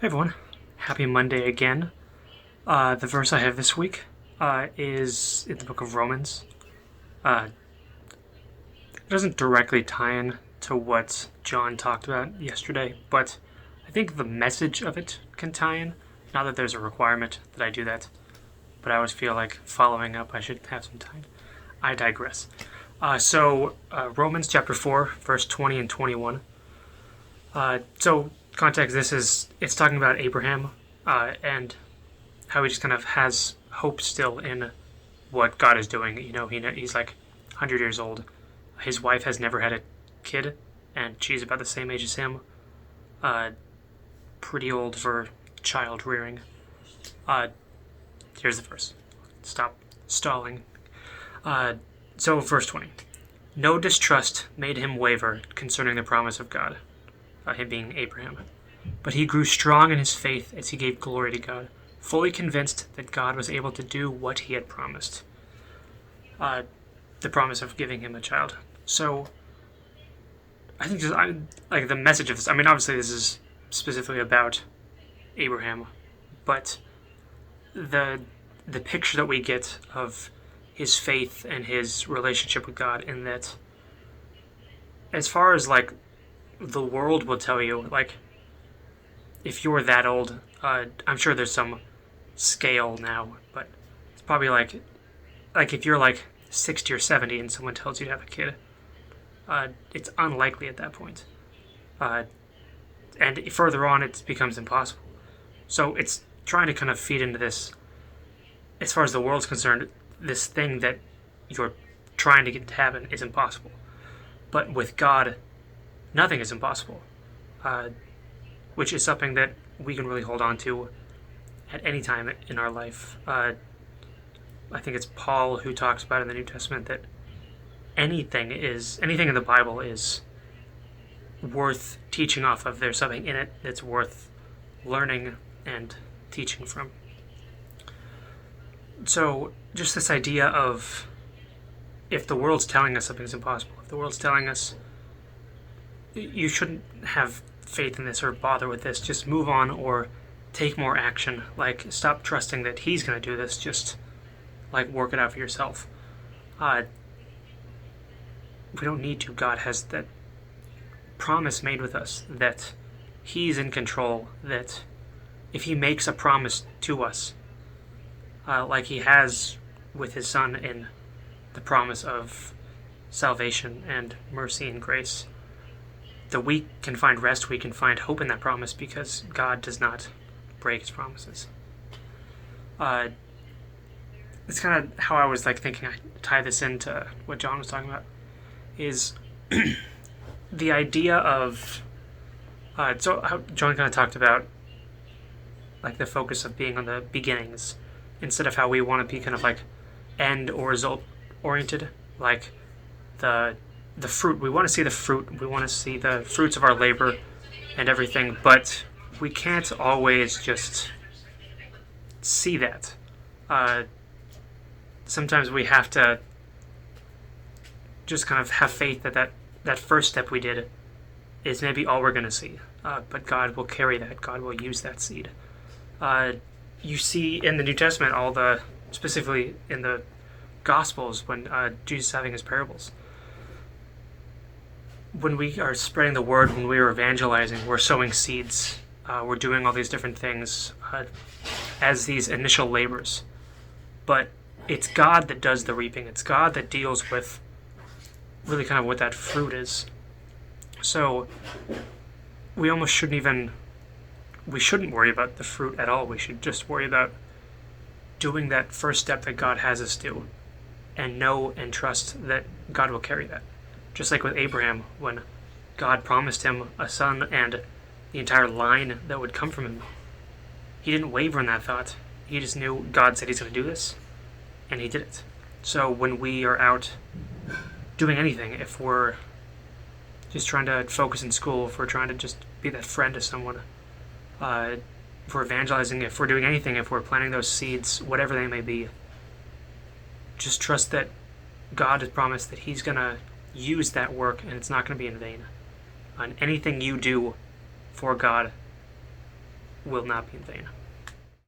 Hey everyone, happy Monday again. The verse I have this week is in the book of Romans. It doesn't directly tie in to what John talked about yesterday, but I think the message of it can tie in. Not that there's a requirement that I do that, but I always feel like following up I should have some time. I digress. Romans chapter 4, verse 20 and 21. Context, it's talking about Abraham and how he just kind of has hope still in what God is doing. He's like 100 years old. His wife has never had a kid, and she's about the same age as him. Pretty old for child rearing. Here's the verse. Stop stalling. Verse 20. No distrust made him waver concerning the promise of God, him being Abraham. But he grew strong in his faith as he gave glory to God, fully convinced that God was able to do what he had promised. The promise of giving him a child. So, I think like the message of this. I mean, obviously this is specifically about Abraham, but the picture that we get of his faith and his relationship with God, in that, as far as like the world will tell you, like, if you're that old, I'm sure there's some scale now, but it's probably like if you're like 60 or 70 and someone tells you to have a kid, it's unlikely at that point. And further on, it becomes impossible. So it's trying to kind of feed into this, as far as the world's concerned, this thing that you're trying to get to happen is impossible. But with God, nothing is impossible, which is something that we can really hold on to at any time in our life. I think it's Paul who talks about in the New Testament that anything in the Bible is worth teaching off of. There's something in it that's worth learning and teaching from. So just this idea of, if the world's telling us something's impossible, if the world's telling us you shouldn't have faith in this or bother with this, just move on or take more action. Like, stop trusting that he's going to do this, just like work it out for yourself. We don't need to. God has that promise made with us that he's in control, that if he makes a promise to us, like he has with his son in the promise of salvation and mercy and grace, that we can find rest, we can find hope in that promise, because God does not break his promises. It's kind of how I was like thinking I tie this into what John was talking about, is the idea of, so how John kind of talked about like the focus of being on the beginnings instead of how we want to be kind of like end or result oriented, like the fruit. We want to see the fruit. We want to see the fruits of our labor and everything, but we can't always just see that. Sometimes we have to just kind of have faith that first step we did is maybe all we're going to see. But God will carry that. God will use that seed. You see in the New Testament, specifically in the Gospels, when Jesus is having his parables, when we are spreading the word, when we are evangelizing, we're sowing seeds, we're doing all these different things as these initial labors. But it's God that does the reaping. It's God that deals with really kind of what that fruit is. So we almost shouldn't worry about the fruit at all. We should just worry about doing that first step that God has us do, and know and trust that God will carry that. Just like with Abraham, when God promised him a son and the entire line that would come from him, he didn't waver in that thought. He just knew God said he's going to do this, and he did it. So when we are out doing anything, if we're just trying to focus in school, if we're trying to just be that friend to someone, if we're evangelizing, if we're doing anything, if we're planting those seeds, whatever they may be, just trust that God has promised that he's going to use that work, and it's not going to be in vain. And anything you do for God, will not be in vain.